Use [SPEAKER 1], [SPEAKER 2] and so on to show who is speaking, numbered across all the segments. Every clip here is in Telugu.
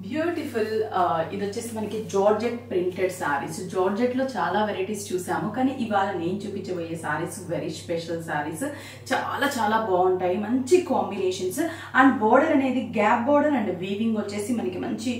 [SPEAKER 1] బ్యూటిఫుల్ ఇది వచ్చేసి మనకి జార్జెట్ ప్రింటెడ్ సారీస్. జార్జెట్ లో చాలా వెరైటీస్ చూసాము, కానీ ఇవాళ నేను చూపించబోయే సారీస్ వెరీ స్పెషల్ సారీస్. చాలా చాలా బాగుంటాయి, మంచి కాంబినేషన్స్. అండ్ బోర్డర్ అనేది గ్యాప్ బోర్డర్ అండ్ వీవింగ్ వచ్చేసి మనకి మంచి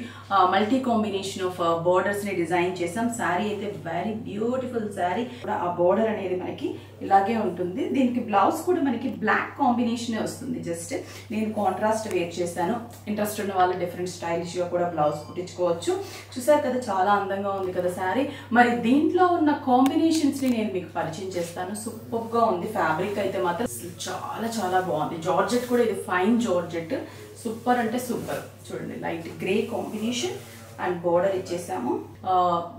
[SPEAKER 1] మల్టీ కాంబినేషన్ ఆఫ్ బోర్డర్స్ ని డిజైన్ చేసాం. శారీ అయితే వెరీ బ్యూటిఫుల్ శారీ. ఆ బోర్డర్ అనేది మనకి ఇలాగే ఉంటుంది. దీనికి బ్లౌజ్ కూడా మనకి బ్లాక్ కాంబినేషన్ వస్తుంది. జస్ట్ నేను కాంట్రాస్ట్ వేర్ చేశాను. ఇంట్రెస్ట్ ఉన్న వాళ్ళు డిఫరెంట్ స్టైలిష్ గా కూడా బ్లౌజ్ కుట్టించుకోవచ్చు. చూసారు కదా, చాలా అందంగా ఉంది కదా శారీ. మరి దీంట్లో ఉన్న కాంబినేషన్స్ ని నేను మీకు పరిచయం చేస్తాను. సూపర్ గా ఉంది. ఫ్యాబ్రిక్ అయితే మాత్రం చాలా చాలా బాగుంది. జార్జెట్ కూడా ఇది ఫైన్ జార్జెట్, సూపర్ అంటే సూపర్. చూడండి, light grey combination and border ఇచ్చేసాము.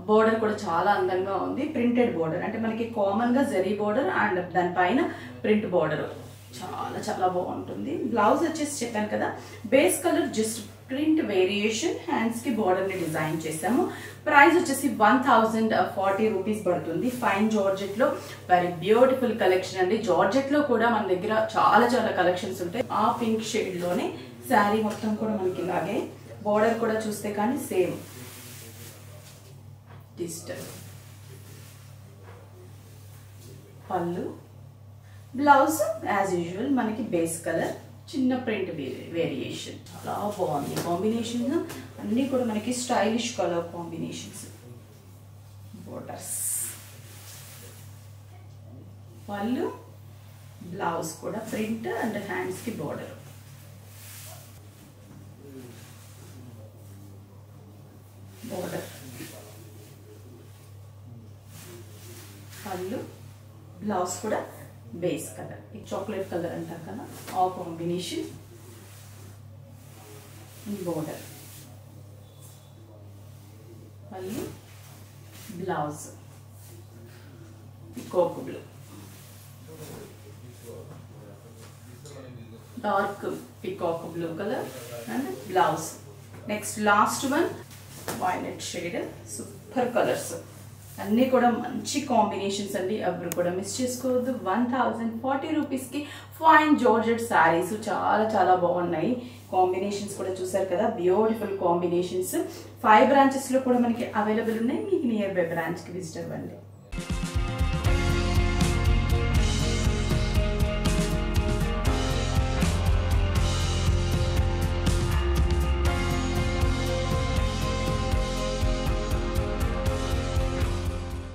[SPEAKER 1] బోర్డర్ కూడా చాలా అందంగా ఉంది. ప్రింటెడ్ బోర్డర్ అంటే మనకి కామన్ గా జరీ బోర్డర్ అండ్ దానిపైన ప్రింట్ బోర్డర్ చాలా చాలా బాగుంటుంది. బ్లౌజ్ వచ్చేసి చెప్పాను కదా, base colour just print variation. Hands కి బోర్డర్ ని డిజైన్ చేసాము. ప్రైస్ వచ్చేసి 1040 రూపీస్ పడుతుంది. ఫైన్ జార్జెట్ లో వెరీ బ్యూటిఫుల్ కలెక్షన్ అండి. జార్జెట్ లో కూడా మన దగ్గర చాలా చాలా కలెక్షన్స్ ఉంటాయి. ఆ పింక్ షేడ్ లోనే శారీ మొత్తం కూడా మనకి ఇలాగే బోర్డర్ కూడా చూస్తే కానీ సేమ్ డిజిటల్ పళ్ళు. బ్లౌజ్ యాజ్ యూజువల్ మనకి బేస్ కలర్, చిన్న ప్రింట్ వేరియేషన్. చాలా బాగుంది కాంబినేషన్. అన్నీ కూడా మనకి స్టైలిష్ కలర్ కాంబినేషన్స్. బోర్డర్స్, పళ్ళు, బ్లౌజ్ కూడా ప్రింట్ అండ్ హ్యాండ్స్ కి బోర్డర్. బోర్డర్, పళ్ళు, బ్లౌజ్ కూడా బేస్ కలర్. ఈ చాక్లెట్ కలర్ అంటారు కదా, ఆ కాంబినేషన్. బోర్డర్, పళ్ళు, blouse peacock blue, dark peacock blue colour and blouse. Next last one violet shade. Super colours అన్నీ కూడా మంచి కాంబినేషన్స్ అండి. ఎవరు కూడా మిస్ చేసుకోవద్దు. 1040 రూపీస్కి ఫైన్ జార్జెట్ శారీస్ చాలా చాలా బాగున్నాయి. కాంబినేషన్స్ కూడా చూసారు కదా, బ్యూటిఫుల్ కాంబినేషన్స్. 5 బ్రాంచెస్లో కూడా మనకి అవైలబుల్ ఉన్నాయి. మీకు నియర్ బై బ్రాంచ్కి విజిట్ అవ్వండి.